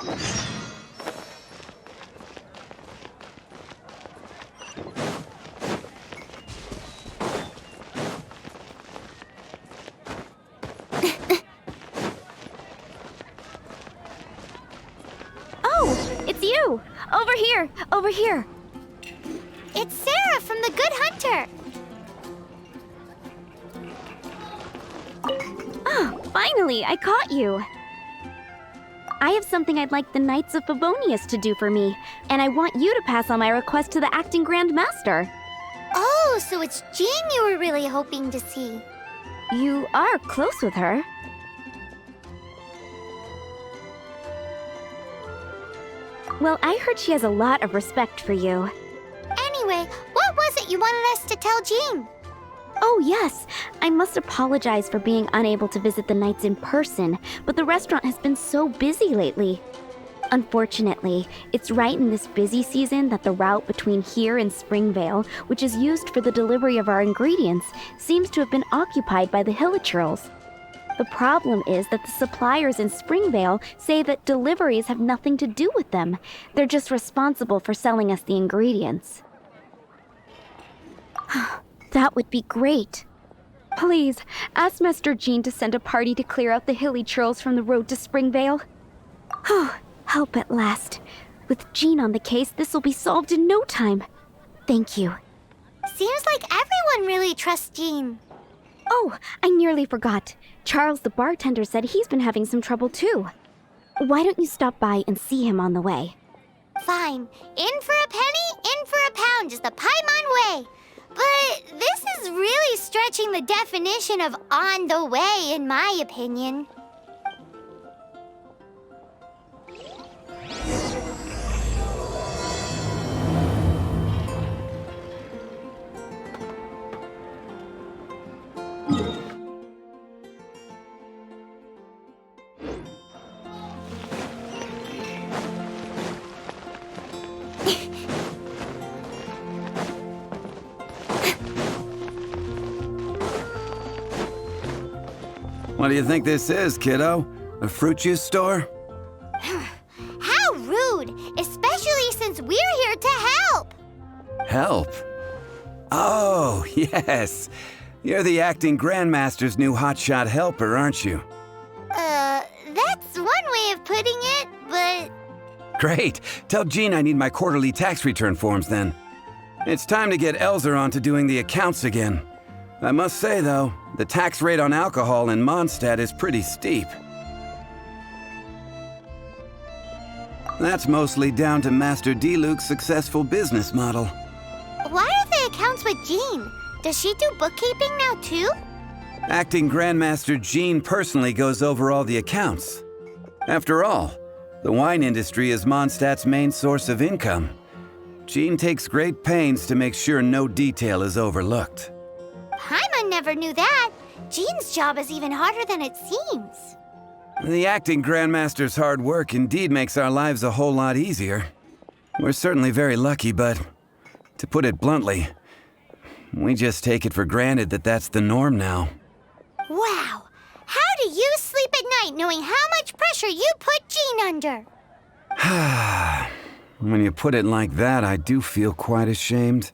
Oh, it's you! Over here! Over here! It's Sarah from the Good Hunter! Oh, finally, I caught you! I have something I'd like the Knights of Favonius to do for me, and I want you to pass on my request to the Acting Grand Master. Oh, so it's Jean you were really hoping to see. You are close with her. Well, I heard she has a lot of respect for you. Anyway, what was it you wanted us to tell Jean? Oh, yes. I must apologize for being unable to visit the Knights in person, but the restaurant has been so busy lately. Unfortunately, it's right in this busy season that the route between here and Springvale, which is used for the delivery of our ingredients, seems to have been occupied by the Hilichurls. The problem is that the suppliers in Springvale say that deliveries have nothing to do with them. They're just responsible for selling us the ingredients. That would be great. Please, ask Master Jean to send a party to clear out the Hilichurls from the road to Springvale. Help at last. With Jean on the case, this will be solved in no time. Thank you. Seems like everyone really trusts Jean. Oh, I nearly forgot. Charles the bartender said he's been having some trouble too. Why don't you stop by and see him on the way? Fine. In for a penny, in for a pound is the Paimon way. But this is really stretching the definition of on the way, in my opinion. What do you think this is, kiddo? A fruit juice store? How rude! Especially since we're here to help! Help? Oh, yes. You're the acting Grandmaster's new hotshot helper, aren't you? That's one way of putting it, but... Great. Tell Jean I need my quarterly tax return forms then. It's time to get Elzer on to doing the accounts again. I must say, though, the tax rate on alcohol in Mondstadt is pretty steep. That's mostly down to Master D-Luke's successful business model. Why are the accounts with Jean? Does she do bookkeeping now, too? Acting Grandmaster Jean personally goes over all the accounts. After all, the wine industry is Mondstadt's main source of income. Jean takes great pains to make sure no detail is overlooked. Paimon never knew that. Jean's job is even harder than it seems. The acting Grandmaster's hard work indeed makes our lives a whole lot easier. We're certainly very lucky, but to put it bluntly, we just take it for granted that that's the norm now. Wow! How do you sleep at night knowing how much pressure you put Jean under? When you put it like that, I do feel quite ashamed.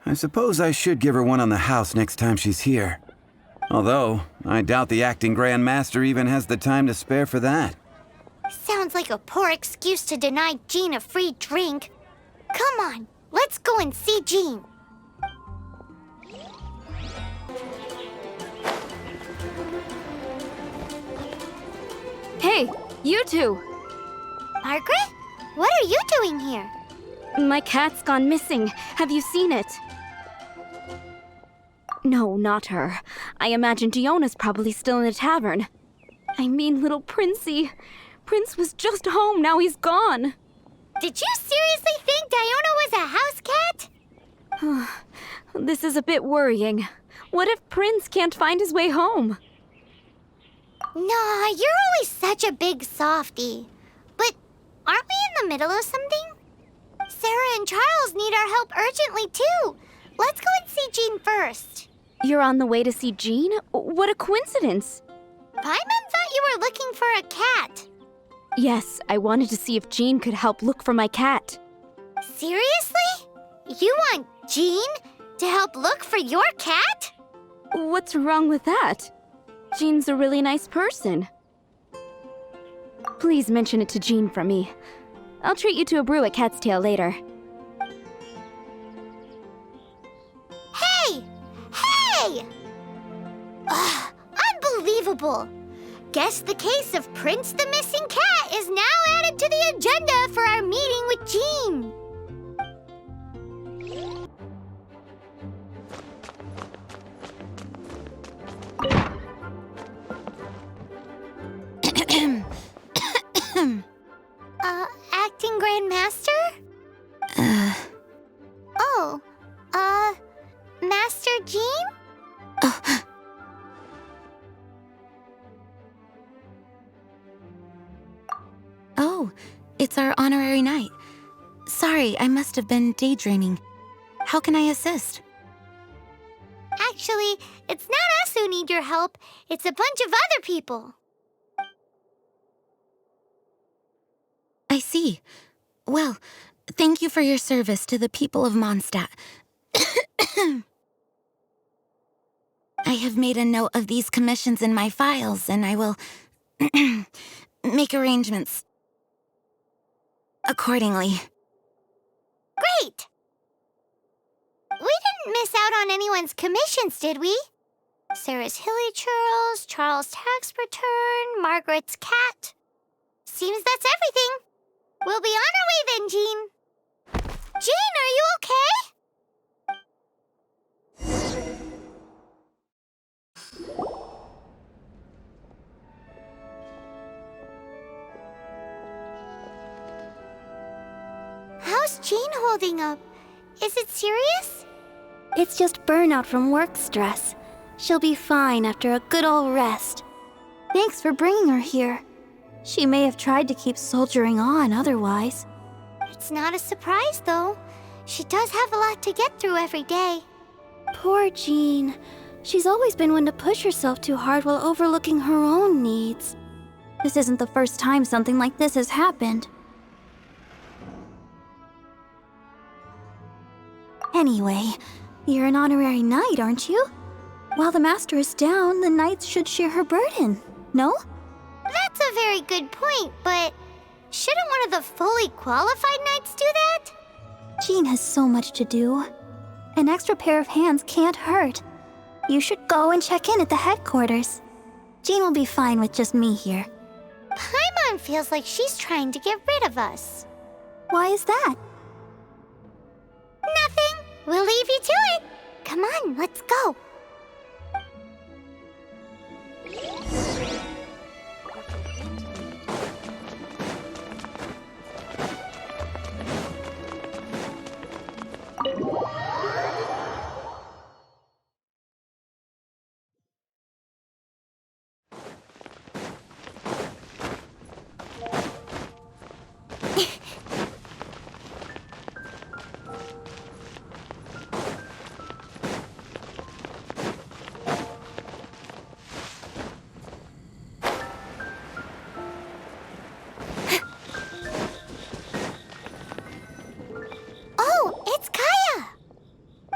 I suppose I should give her one on the house next time she's here. Although, I doubt the acting Grandmaster even has the time to spare for that. Sounds like a poor excuse to deny Jean a free drink. Come on, let's go and see Jean. Hey, you two! Margaret? What are you doing here? My cat's gone missing. Have you seen it? No, not her. I imagine Diona's probably still in the tavern. I mean, little Princey. Prince was just home, now he's gone. Did you seriously think Diona was a house cat? This is a bit worrying. What if Prince can't find his way home? Nah, you're always such a big softie. But aren't we in the middle of something? Sarah and Charles need our help urgently, too. Let's go and see Jean first. You're on the way to see Jean? What a coincidence. Paimon thought you were looking for a cat. Yes, I wanted to see if Jean could help look for my cat. Seriously? You want Jean to help look for your cat? What's wrong with that? Jean's a really nice person. Please mention it to Jean for me. I'll treat you to a brew at Cat's Tail later. Hey! Hey! Ugh, unbelievable! Guess the case of Prince the Missing Cat is now added to the agenda for our meeting with Jean. Acting Grandmaster? Oh, Master Jean? Oh, it's our honorary knight. Sorry, I must have been daydreaming. How can I assist? Actually, it's not us who need your help. It's a bunch of other people. I see. Well, thank you for your service to the people of Mondstadt. I have made a note of these commissions in my files, and I will make arrangements accordingly. Great! We didn't miss out on anyone's commissions, did we? Sarah's Hilly Churls, Charles' tax return, Margaret's cat. Seems that's everything. We'll be on our way then, Jean. Jean, are you okay? How's Jean holding up? Is it serious? It's just burnout from work stress. She'll be fine after a good old rest. Thanks for bringing her here. She may have tried to keep soldiering on otherwise. It's not a surprise, though. She does have a lot to get through every day. Poor Jean. She's always been one to push herself too hard while overlooking her own needs. This isn't the first time something like this has happened. Anyway, you're an honorary knight, aren't you? While the master is down, the knights should share her burden, no? That's a very good point, but shouldn't one of the fully qualified knights do that? Jean has so much to do. An extra pair of hands can't hurt. You should go and check in at the headquarters. Jean will be fine with just me here. Paimon feels like she's trying to get rid of us. Why is that? Nothing. We'll leave you to it. Come on, let's go.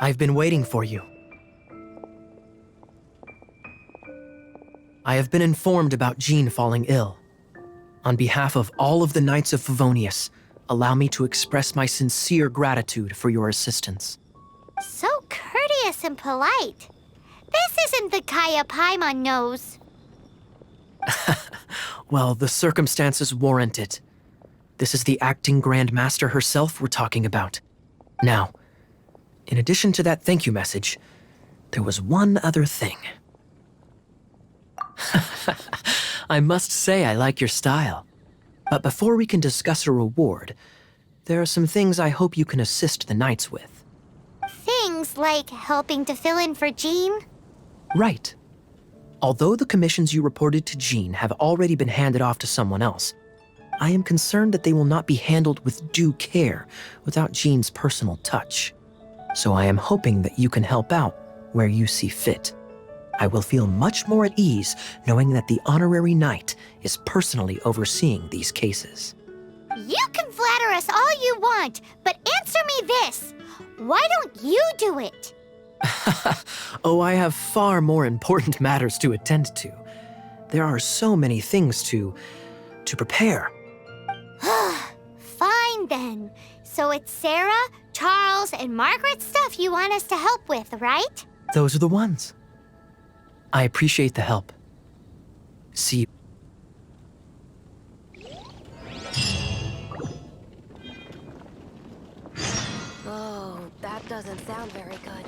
I've been waiting for you. I have been informed about Jean falling ill. On behalf of all of the Knights of Favonius, allow me to express my sincere gratitude for your assistance. So courteous and polite. This isn't the Kaya Paimon knows. Well, the circumstances warrant it. This is the acting Grand Master herself we're talking about. Now, in addition to that thank you message, there was one other thing. I must say I like your style. But before we can discuss a reward, there are some things I hope you can assist the Knights with. Things like helping to fill in for Jean? Right. Although the commissions you reported to Jean have already been handed off to someone else, I am concerned that they will not be handled with due care without Jean's personal touch. So I am hoping that you can help out where you see fit. I will feel much more at ease knowing that the honorary knight is personally overseeing these cases. You can flatter us all you want, but answer me this. Why don't you do it? Oh, I have far more important matters to attend to. There are so many things to prepare. Fine then. So it's Sarah, Charles, and Margaret's stuff you want us to help with, right? Those are the ones. I appreciate the help. See you. Oh, that doesn't sound very good.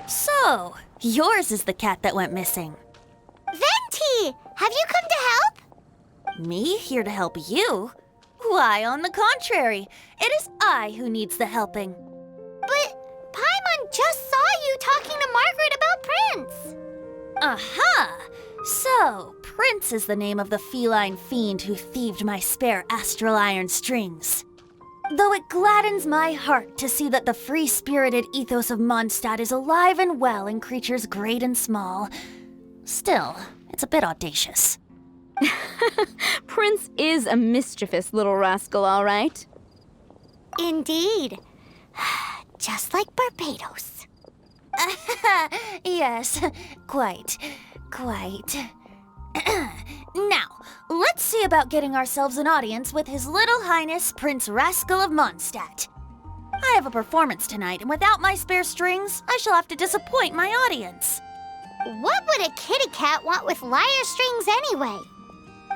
So, yours is the cat that went missing. Venti! Have you come to help? Me here to help you? Why, on the contrary, it is I who needs the helping. But Paimon just saw you talking to Margaret about Prince. Aha! So, Prince is the name of the feline fiend who thieved my spare astral iron strings. Though it gladdens my heart to see that the free-spirited ethos of Mondstadt is alive and well in creatures great and small, still, it's a bit audacious. Prince is a mischievous little rascal, all right. Indeed. Just like Barbados. Yes, quite. Now, let's see about getting ourselves an audience with His Little Highness Prince Rascal of Mondstadt. I have a performance tonight, and without my spare strings, I shall have to disappoint my audience. What would a kitty cat want with lyre strings anyway?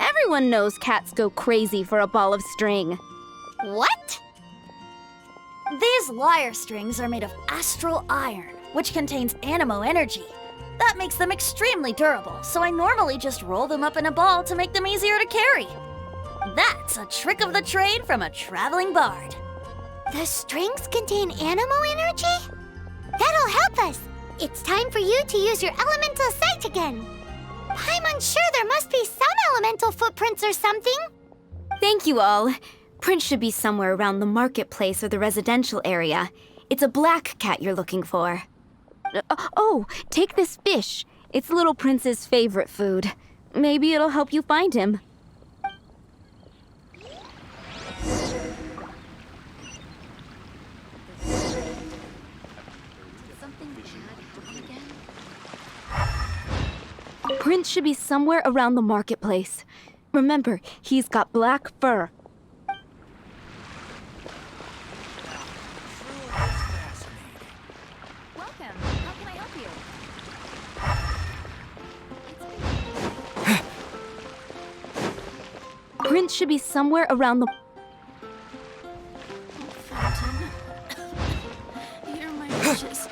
Everyone knows cats go crazy for a ball of string. What? These lyre strings are made of astral iron, which contains animo energy. That makes them extremely durable, so I normally just roll them up in a ball to make them easier to carry. That's a trick of the trade from a traveling bard. The strings contain animo energy? That'll help us. It's time for you to use your elemental sight again. I'm unsure there must be some elemental footprints or something. Thank you all. Prince should be somewhere around the marketplace or the residential area. It's a black cat you're looking for. Oh, take this fish. It's Little Prince's favorite food. Maybe it'll help you find him. Prince should be somewhere around the marketplace. Remember, he's got black fur. Welcome. How can I help you? Prince should be somewhere around the... Fountain. Hear my wishes.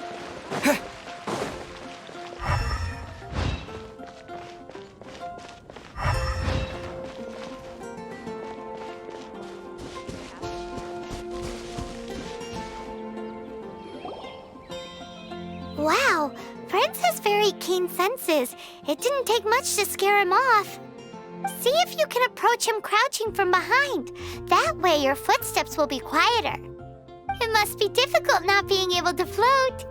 Wow, Prince has very keen senses. It didn't take much to scare him off. See if you can approach him crouching from behind. That way your footsteps will be quieter. It must be difficult not being able to float.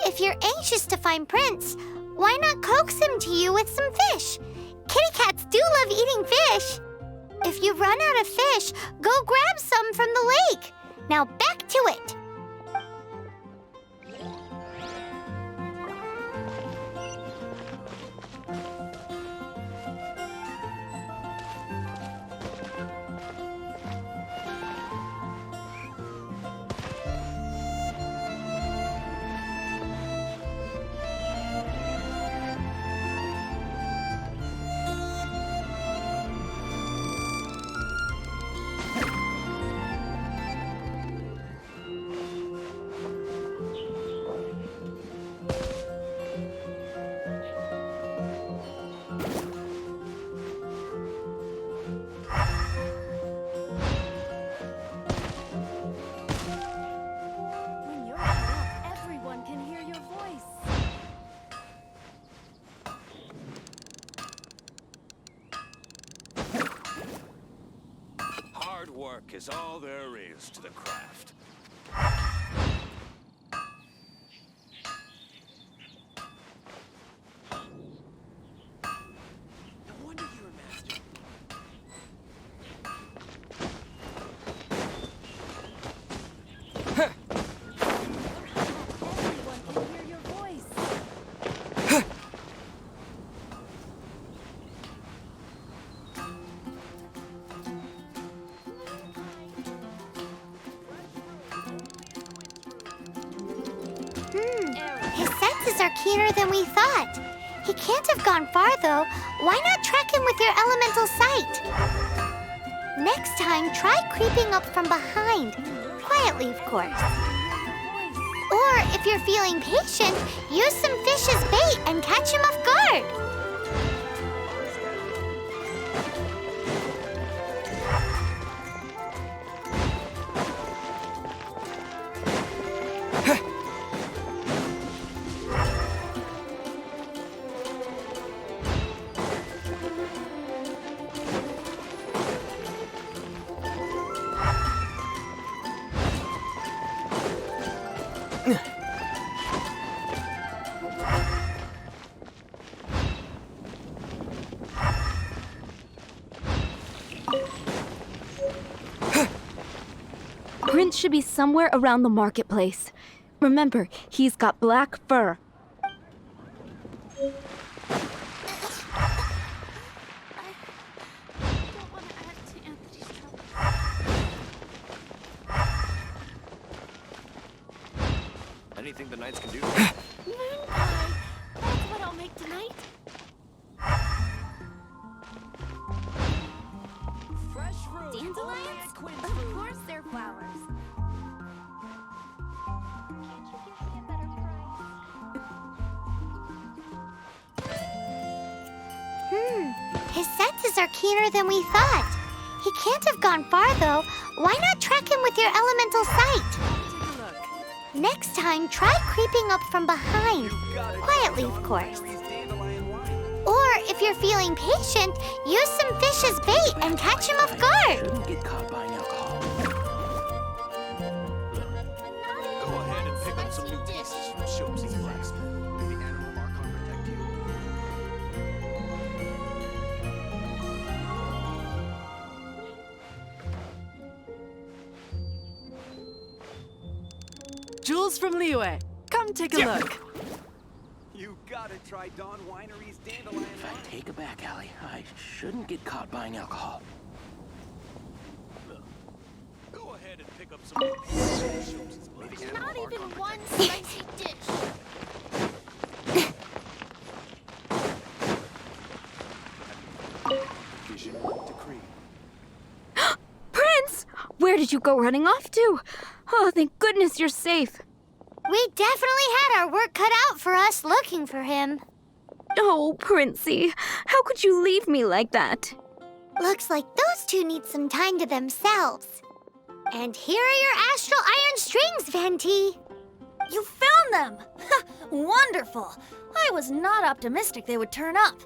If you're anxious to find Prince, why not coax him to you with some fish? Kitty cats do love eating fish. If you run out of fish, go grab some from the lake. Now back to it. work is all there is to the craft. No wonder you're a master. Everyone can hear your voice. His senses are keener than we thought. He can't have gone far, though. Why not track him with your elemental sight? Next time, try creeping up from behind. Quietly, of course. Or, if you're feeling patient, use some fish as bait and catch him off guard. Prince should be somewhere around the marketplace. Remember, he's got black fur. Anything the Knights can do? Moon pie. That's what I'll make tonight. Fresh fruit. Dandelions? Of course they're flowers. Can't you give me a better price? His senses are keener than we thought. He can't have gone far, though. Why not track him with your elemental sight? Next time, try creeping up from behind. Quietly, of course. Or, if you're feeling patient, use some fish as bait and catch him off guard. Shouldn't get caught buying alcohol. Go ahead and pick up some new pieces from Shopsy's blacksmith. Maybe animal mark on protect you. Jules from Liyue. Come take a look. You gotta try Dawn Winery's dandelion If I take it back, Allie, I shouldn't get caught buying alcohol. Go ahead and pick up some new pieces from Shopsy's blacksmith. Not even one spicy dish. Vision decree. Prince! Where did you go running off to? Oh, thank goodness you're safe. We definitely had our work cut out for us looking for him. Oh, Princey, how could you leave me like that? Looks like those two need some time to themselves. And here are your astral iron strings, Venti. You found them! Wonderful! I was not optimistic they would turn up.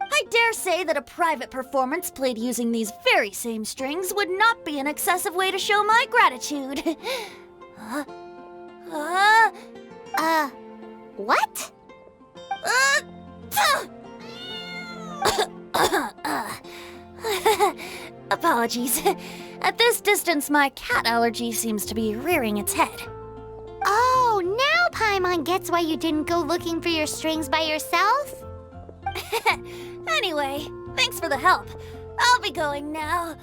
I dare say that a private performance played using these very same strings would not be an excessive way to show my gratitude. What? Apologies. At this distance, my cat allergy seems to be rearing its head. Oh, now Paimon gets why you didn't go looking for your strings by yourself? Anyway, thanks for the help. I'll be going now.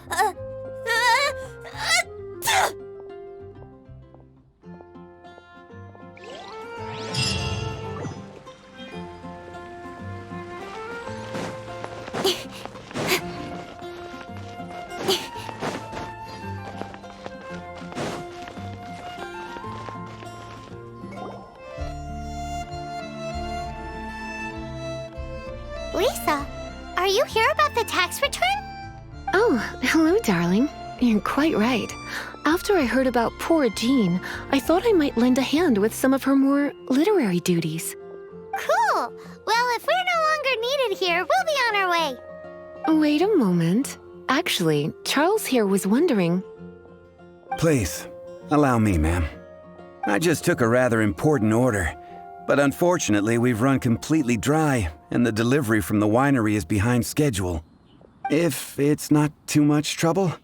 Lisa, are you here about the tax return? Oh, hello, darling. You're quite right. After I heard about poor Jean, I thought I might lend a hand with some of her more literary duties. Cool. Well, if we're no longer needed here, we'll be on our way. Wait a moment. Actually, Charles here was wondering, Please, allow me, ma'am. I just took a rather important order, but unfortunately we've run completely dry and the delivery from the winery is behind schedule. If it's not too much trouble,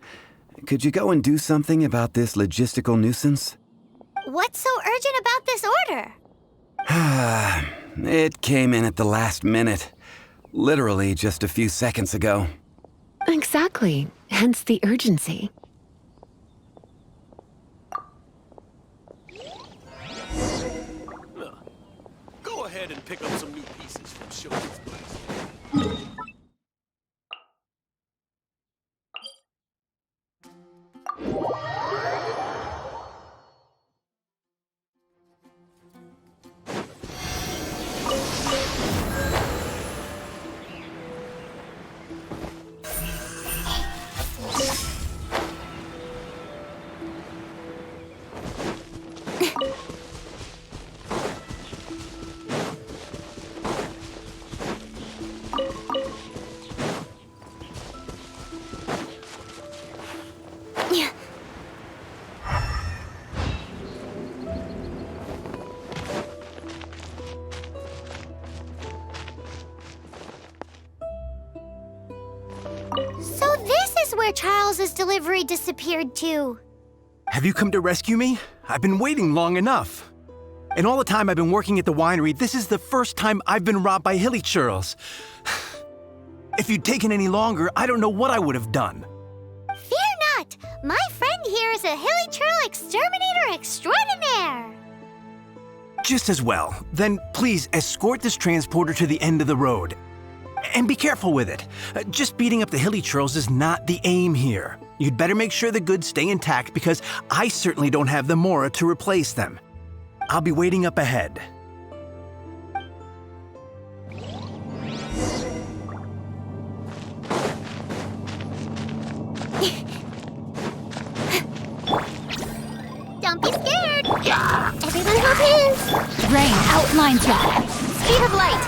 could you go and do something about this logistical nuisance? What's so urgent about this order? It came in at the last minute. Literally just a few seconds ago. Exactly. Hence the urgency. Go ahead and pick up some new pieces from Shoji's blacksmith. So this is where Charles's delivery disappeared to. Have you come to rescue me? I've been waiting long enough. In all the time I've been working at the winery, this is the first time I've been robbed by hilly churls. If you'd taken any longer, I don't know what I would have done. Fear not! My friend here is a hilly churl exterminator extraordinaire! Just as well. Then please escort this transporter to the end of the road. And be careful with it. Just beating up the hilly churls is not the aim here. You'd better make sure the goods stay intact because I certainly don't have the mora to replace them. I'll be waiting up ahead. Don't be scared! Everyone hold hands! Rain outlines you. Speed of light!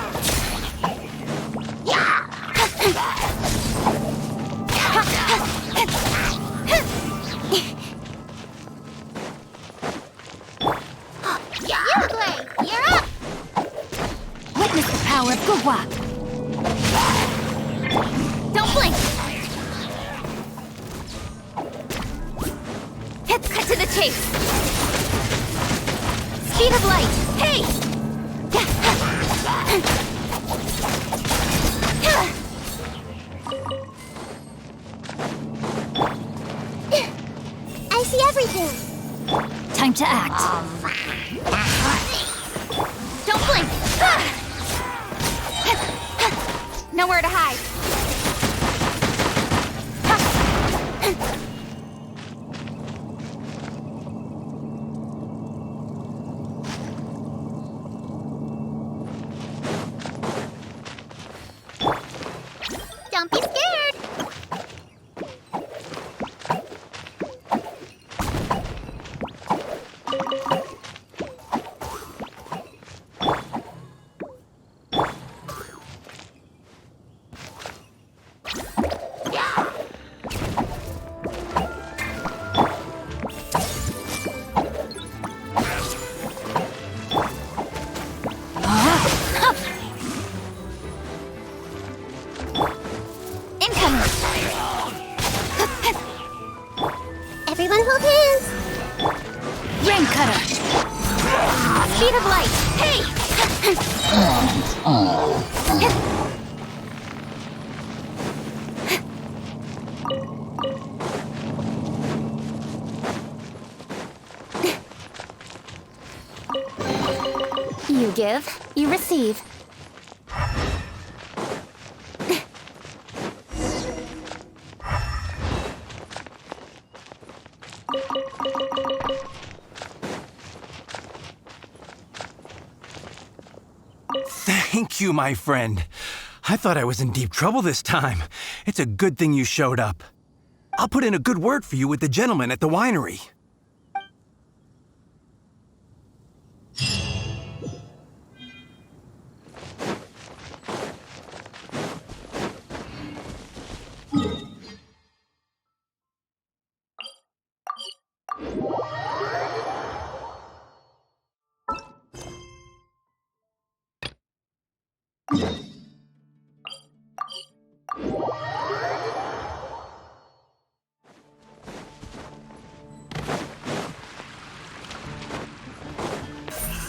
Uglay, you're up! Witness the power of Gugwa. Don't blink. Let's cut to the chase. Speed of light. Hey! I see everything. Time to act. Don't blink. Nowhere to hide. Don't be scared. Everyone hold hands! Rain cutter. Speed of light! Hey! You give, you receive. Thank you, my friend. I thought I was in deep trouble this time. It's a good thing you showed up. I'll put in a good word for you with the gentleman at the winery.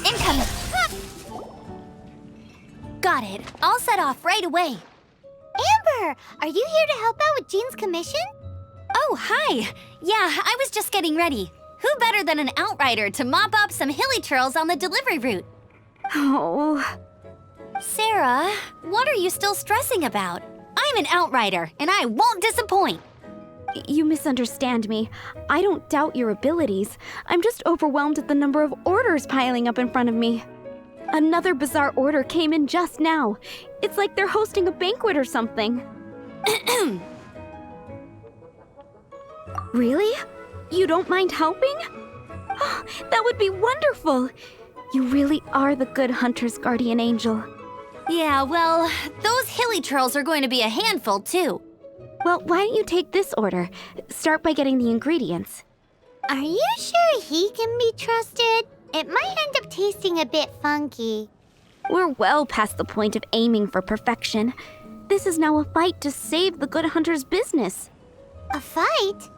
Incoming! Got it. I'll set off right away. Amber, are you here to help out with Jean's commission? Oh, hi. Yeah, I was just getting ready. Who better than an outrider to mop up some hilly churls on the delivery route? Oh. Sarah, what are you still stressing about? I'm an outrider, and I won't disappoint. You misunderstand me. I don't doubt your abilities. I'm just overwhelmed at the number of orders piling up in front of me. Another bizarre order came in just now. It's like they're hosting a banquet or something. Really? You don't mind helping? Oh, that would be wonderful. You really are the good hunter's guardian angel. Yeah, well, those hilly churls are going to be a handful, too. Well, why don't you take this order? Start by getting the ingredients. Are you sure he can be trusted? It might end up tasting a bit funky. We're well past the point of aiming for perfection. This is now a fight to save the good hunter's business. A fight?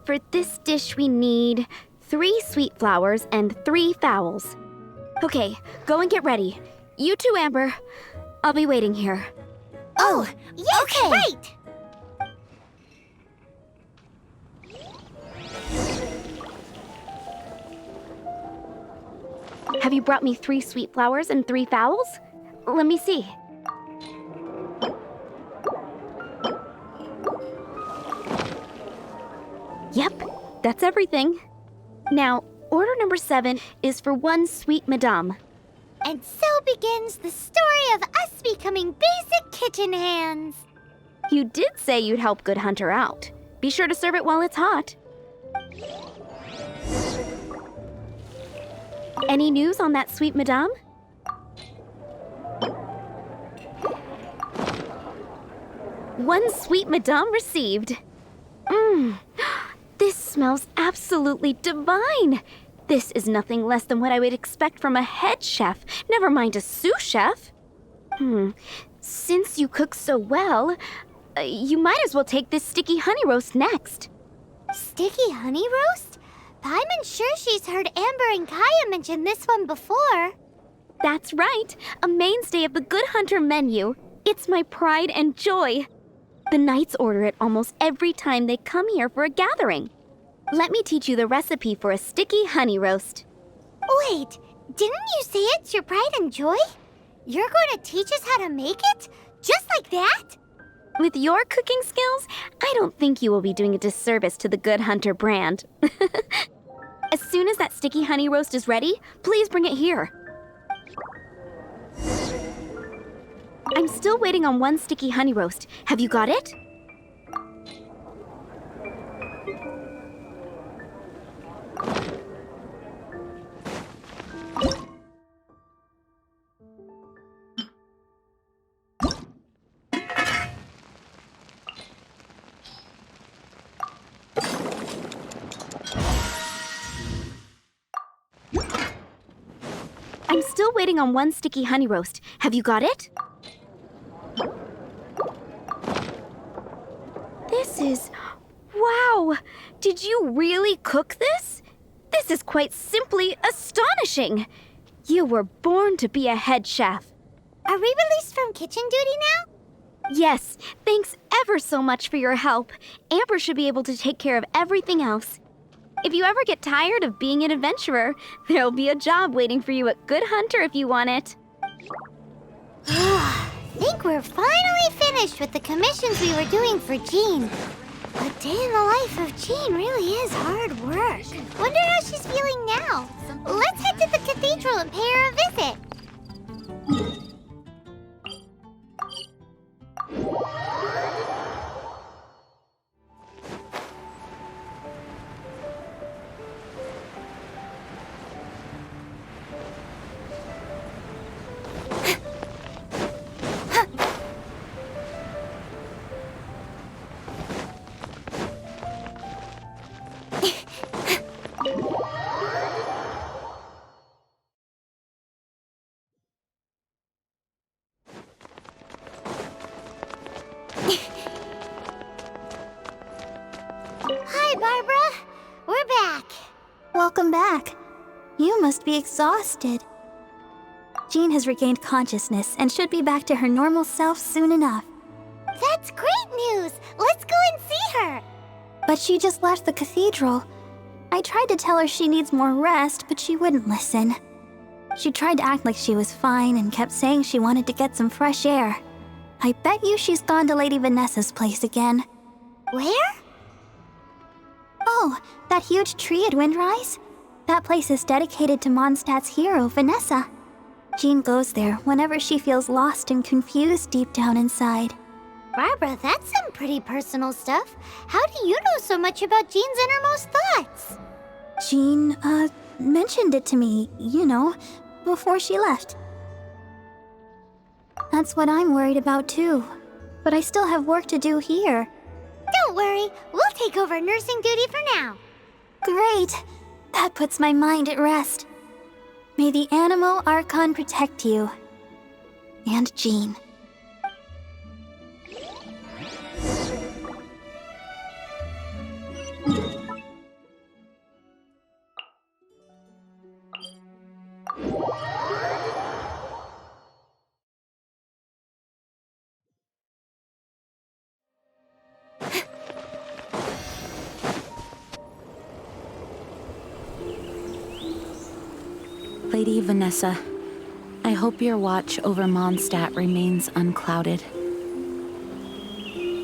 For this dish, we need 3 sweet flowers and 3 fowls. Okay, go and get ready. You too, Amber. I'll be waiting here. Oh, yes, okay. Right! Have you brought me 3 sweet flowers and 3 fowls? Let me see. Yep, that's everything. Now, order number 7 is for 1 sweet madame. And so begins the story of us becoming basic kitchen hands. You did say you'd help Good Hunter out. Be sure to serve it while it's hot. Any news on that sweet madame? One sweet madame received. This smells absolutely divine. This is nothing less than what I would expect from a head chef, never mind a sous chef. Since you cook so well, you might as well take this sticky honey roast next. Sticky honey roast? I'm sure she's heard Amber and Kaya mention this one before. That's right, a mainstay of the Good Hunter menu. It's my pride and joy. The knights order it almost every time they come here for a gathering. Let me teach you the recipe for a sticky honey roast. Wait, didn't you say it's your pride and joy? You're going to teach us how to make it? Just like that? With your cooking skills, I don't think you will be doing a disservice to the Good Hunter brand. As soon as that sticky honey roast is ready, please bring it here. I'm still waiting on 1 sticky honey roast. Have you got it? I'm still waiting on 1 sticky honey roast. Have you got it? This is... Wow! Did you really cook this? This is quite simply astonishing! You were born to be a head chef. Are we released from kitchen duty now? Yes, thanks ever so much for your help. Amber should be able to take care of everything else. If you ever get tired of being an adventurer, there'll be a job waiting for you at Good Hunter if you want it. Think we're finally finished with the commissions we were doing for Jean. A day in the life of Jean really is hard work. Wonder how she's feeling now. Let's head to the cathedral and pay her a visit. Welcome back. You must be exhausted. Jean has regained consciousness and should be back to her normal self soon enough. That's great news! Let's go and see her! But she just left the cathedral. I tried to tell her she needs more rest, but she wouldn't listen. She tried to act like she was fine and kept saying she wanted to get some fresh air. I bet you she's gone to Lady Vanessa's place again. Where? Oh, that huge tree at Windrise? That place is dedicated to Mondstadt's hero, Vanessa. Jean goes there whenever she feels lost and confused deep down inside. Barbara, that's some pretty personal stuff. How do you know so much about Jean's innermost thoughts? Jean, mentioned it to me, before she left. That's what I'm worried about too. But I still have work to do here. Don't worry, we'll take over nursing duty for now. Great. That puts my mind at rest. May the Animo Archon protect you. And Jean. Lady Vanessa, I hope your watch over Mondstadt remains unclouded.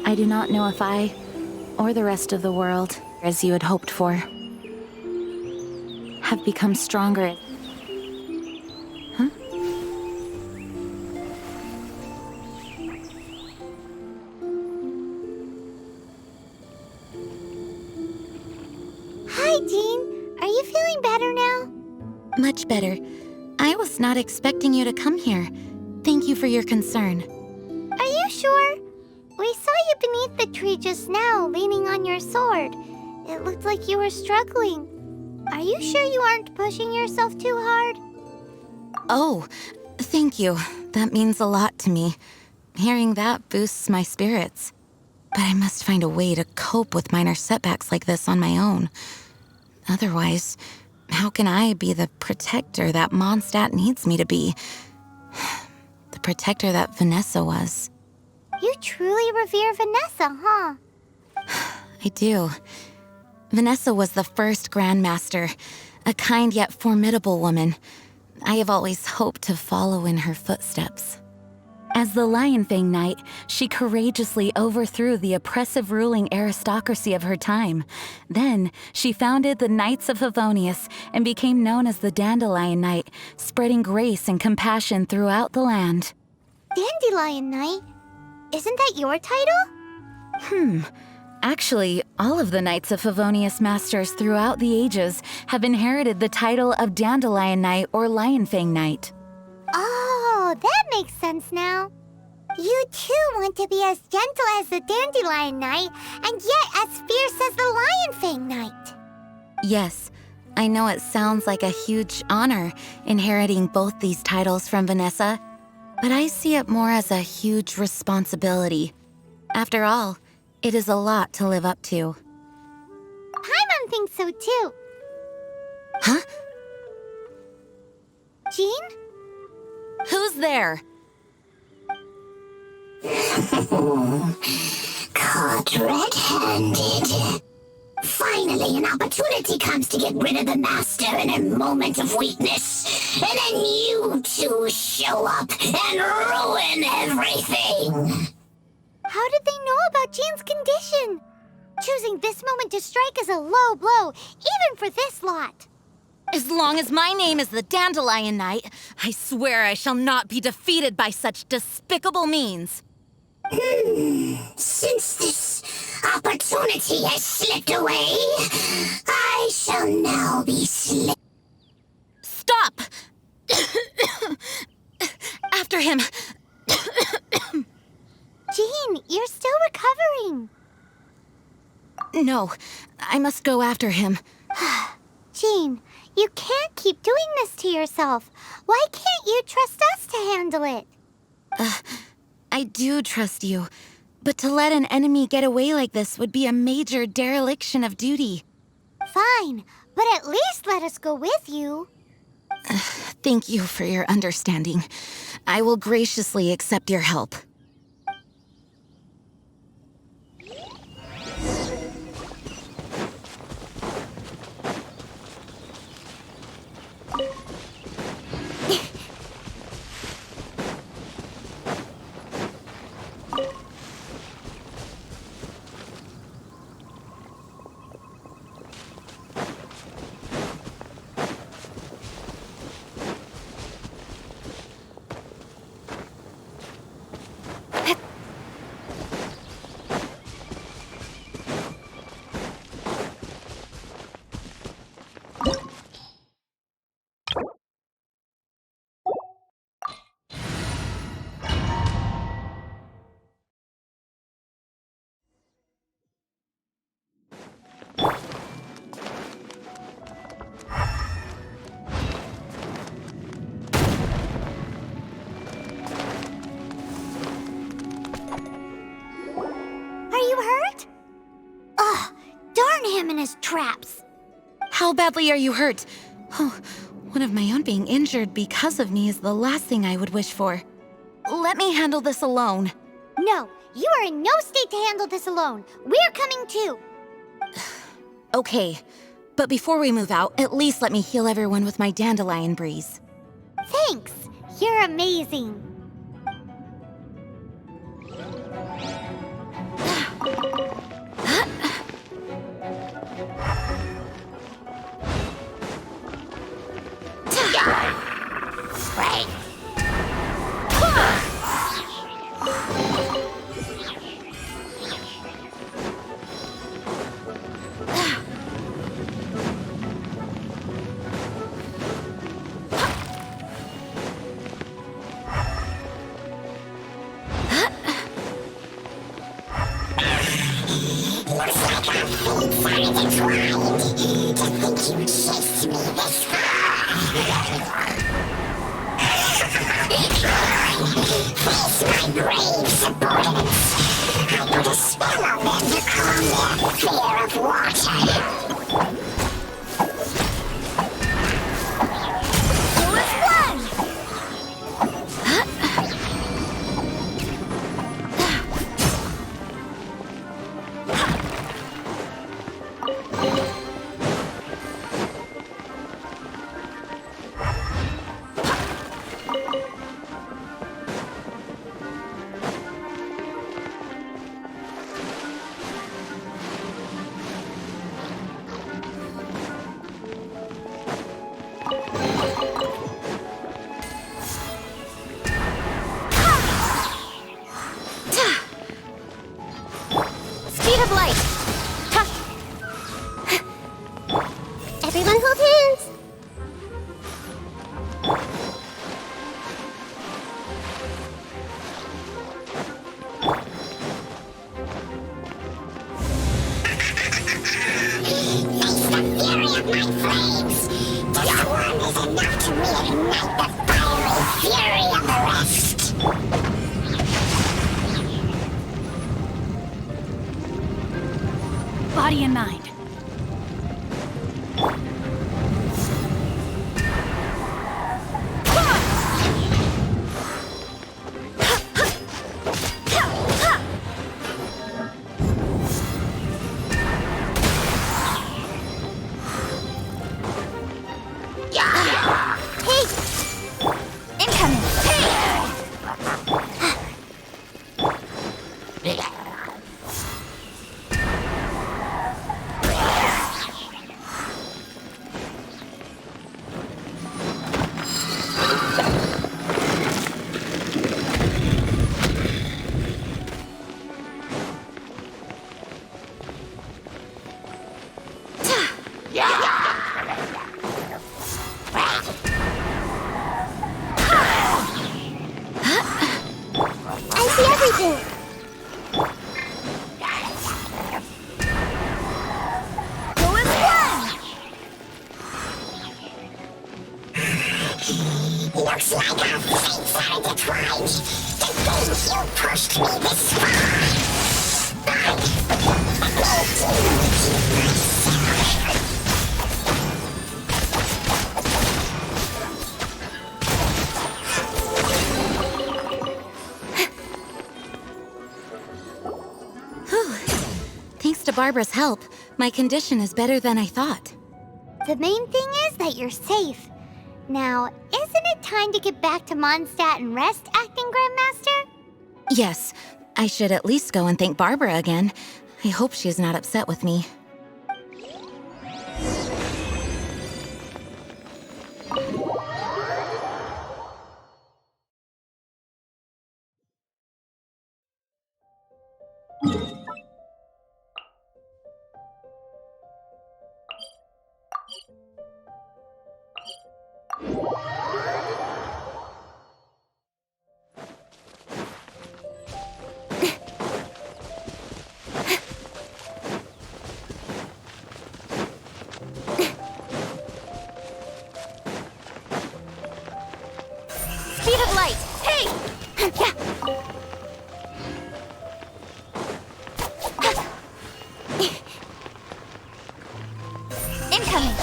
I do not know if I, or the rest of the world, as you had hoped for, have become stronger. Huh? Hi, Jean. Are you feeling better now? Much better. I was not expecting you to come here. Thank you for your concern. Are you sure? We saw you beneath the tree just now, leaning on your sword. It looked like you were struggling. Are you sure you aren't pushing yourself too hard? Oh, thank you. That means a lot to me. Hearing that boosts my spirits. But I must find a way to cope with minor setbacks like this on my own. Otherwise, how can I be the protector that Mondstadt needs me to be? The protector that Vanessa was. You truly revere Vanessa, huh? I do. Vanessa was the first Grandmaster, a kind yet formidable woman. I have always hoped to follow in her footsteps. As the Lionfang Knight, she courageously overthrew the oppressive ruling aristocracy of her time. Then, she founded the Knights of Favonius and became known as the Dandelion Knight, spreading grace and compassion throughout the land. Dandelion Knight? Isn't that your title? Actually, all of the Knights of Favonius Masters throughout the ages have inherited the title of Dandelion Knight or Lionfang Knight. Oh, that makes sense now. You too want to be as gentle as the Dandelion Knight, and yet as fierce as the Lionfang Knight. Yes, I know it sounds like a huge honor inheriting both these titles from Vanessa, but I see it more as a huge responsibility. After all, it is a lot to live up to. Paimon thinks so too. Huh? Jean? Who's there? Caught red-handed. Finally, an opportunity comes to get rid of the Master in a moment of weakness. And then you two show up and ruin everything. How did they know about Jean's condition? Choosing this moment to strike is a low blow, even for this lot. As long as my name is the Dandelion Knight, I swear I shall not be defeated by such despicable means. Since this opportunity has slipped away, I shall now be Stop! After him! Jean, you're still recovering. No, I must go after him. Jean, you can't keep doing this to yourself. Why can't you trust us to handle it? I do trust you, but to let an enemy get away like this would be a major dereliction of duty. Fine, but at least let us go with you. Thank you for your understanding. I will graciously accept your help. Traps. How badly are you hurt? Oh, one of my own being injured because of me is the last thing I would wish for. Let me handle this alone. No, you are in no state to handle this alone. We're coming too. Okay, but before we move out, at least let me heal everyone with my dandelion breeze. Thanks. You're amazing. Body and mind. Looks like our fates are intertwined. To think you pushed me this far. But I need to keep myself. Barbara's help, my condition is better than I thought. The main thing is that you're safe. Now, isn't it time to get back to Mondstadt and rest, Acting Grandmaster? Yes, I should at least go and thank Barbara again. I hope she's not upset with me. Speed of light! Hey! Incoming!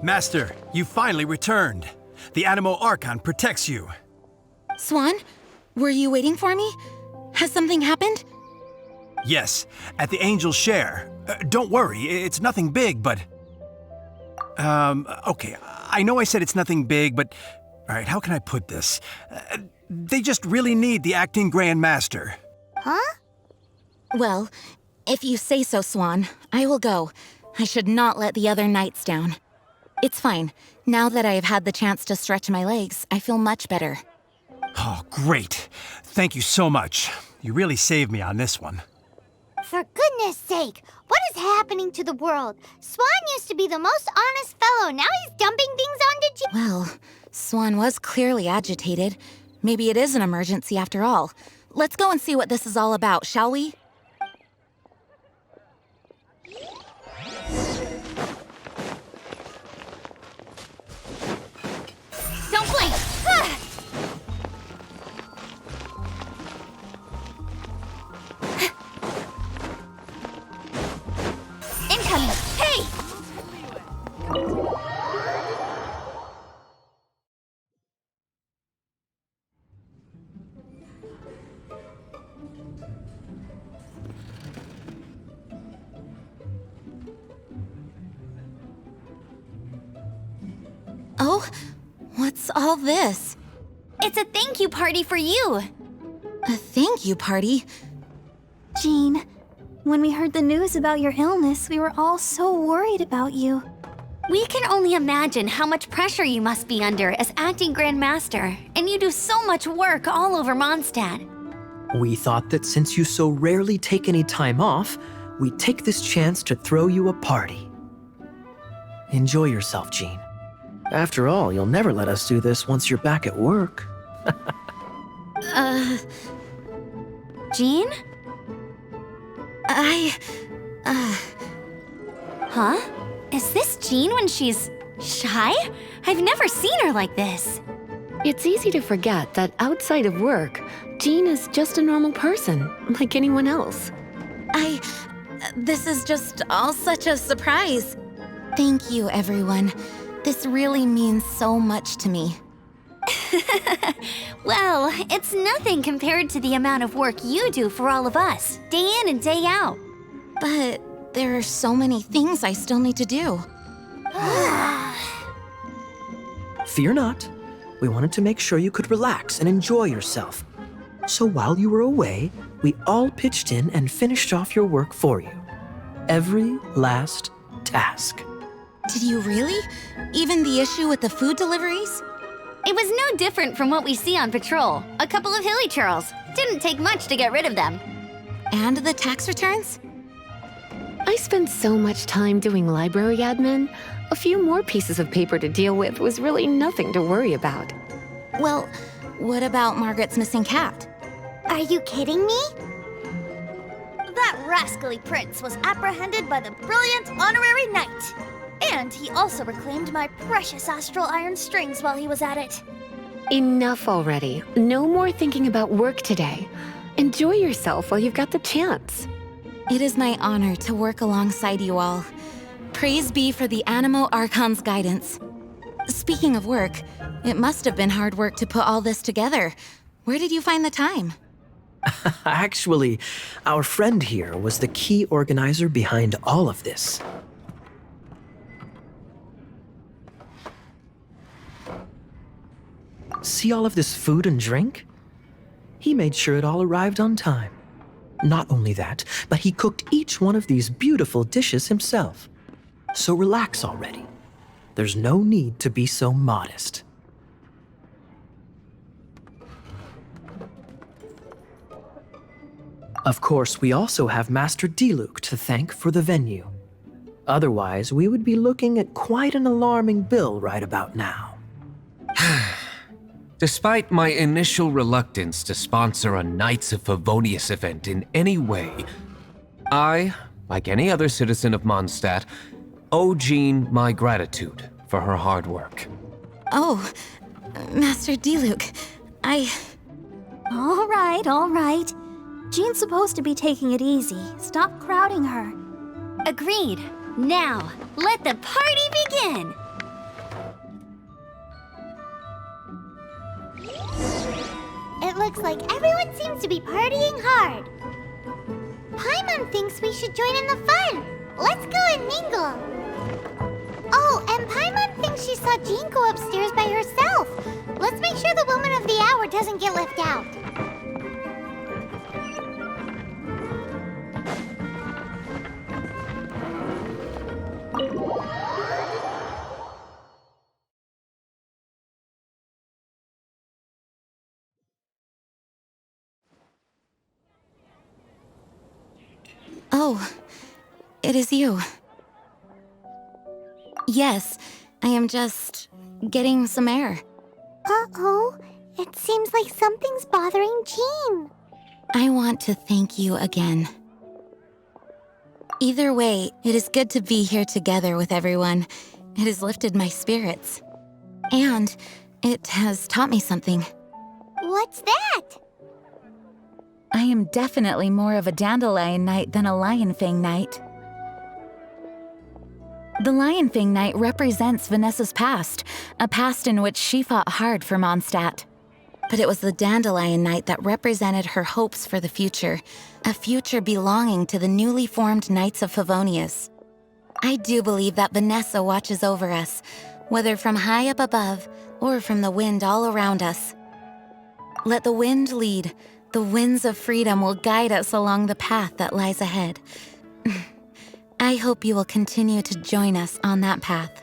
Master, you finally returned. The Animo Archon protects you. Swan, were you waiting for me? Has something happened? Yes, at the Angel's Share. Don't worry, it's nothing big, but... okay, I know I said it's nothing big, but... Alright, how can I put this? They just really need the Acting Grand Master. Huh? Well, if you say so, Swan, I will go. I should not let the other knights down. It's fine. Now that I have had the chance to stretch my legs, I feel much better. Oh, great. Thank you so much. You really saved me on this one. For goodness sake, what is happening to the world? Swan used to be the most honest fellow. Now he's dumping things onto G... Well, Swan was clearly agitated. Maybe it is an emergency after all. Let's go and see what this is all about, shall we? Don't blink! Incoming! Hey! Oh, what's all this? It's a thank you party for you. A thank you party? Jean, when we heard the news about your illness, we were all so worried about you. We can only imagine how much pressure you must be under as Acting Grand Master, and you do so much work all over Mondstadt. We thought that since you so rarely take any time off, we'd take this chance to throw you a party. Enjoy yourself, Jean. After all, you'll never let us do this once you're back at work. Jean? Huh? Is this Jean when she's shy? I've never seen her like this. It's easy to forget that outside of work, Jean is just a normal person, like anyone else. This is just all such a surprise. Thank you, everyone. This really means so much to me. Well, it's nothing compared to the amount of work you do for all of us, day in and day out. But there are so many things I still need to do. Fear not. We wanted to make sure you could relax and enjoy yourself. So while you were away, we all pitched in and finished off your work for you. Every last task. Did you really? Even the issue with the food deliveries? It was no different from what we see on patrol. A couple of hilly churls. Didn't take much to get rid of them. And the tax returns? I spent so much time doing library admin. A few more pieces of paper to deal with was really nothing to worry about. Well, what about Margaret's missing cat? Are you kidding me? That rascally prince was apprehended by the brilliant honorary knight. And he also reclaimed my precious astral iron strings while he was at it. Enough already. No more thinking about work today. Enjoy yourself while you've got the chance. It is my honor to work alongside you all. Praise be for the Animo Archon's guidance. Speaking of work, it must have been hard work to put all this together. Where did you find the time? Actually, our friend here was the key organizer behind all of this. See all of this food and drink? He made sure it all arrived on time. Not only that, but he cooked each one of these beautiful dishes himself. So relax already. There's no need to be so modest. Of course, we also have Master Diluc to thank for the venue. Otherwise, we would be looking at quite an alarming bill right about now. Despite my initial reluctance to sponsor a Knights of Favonius event in any way, I, like any other citizen of Mondstadt, owe Jean my gratitude for her hard work. Oh, Master Diluc, All right. Jean's supposed to be taking it easy. Stop crowding her. Agreed. Now, let the party begin! It looks like everyone seems to be partying hard. Paimon thinks we should join in the fun. Let's go and mingle. Oh, and Paimon thinks she saw Jean go upstairs by herself. Let's make sure the woman of the hour doesn't get left out. Oh, it is you. Yes, I am just getting some air. Uh-oh, it seems like something's bothering Jean. I want to thank you again. Either way, it is good to be here together with everyone. It has lifted my spirits. And it has taught me something. What's that? I am definitely more of a Dandelion Knight than a Lionfang Knight. The Lionfang Knight represents Vanessa's past, a past in which she fought hard for Mondstadt. But it was the Dandelion Knight that represented her hopes for the future, a future belonging to the newly formed Knights of Favonius. I do believe that Vanessa watches over us, whether from high up above or from the wind all around us. Let the wind lead. The winds of freedom will guide us along the path that lies ahead. I hope you will continue to join us on that path.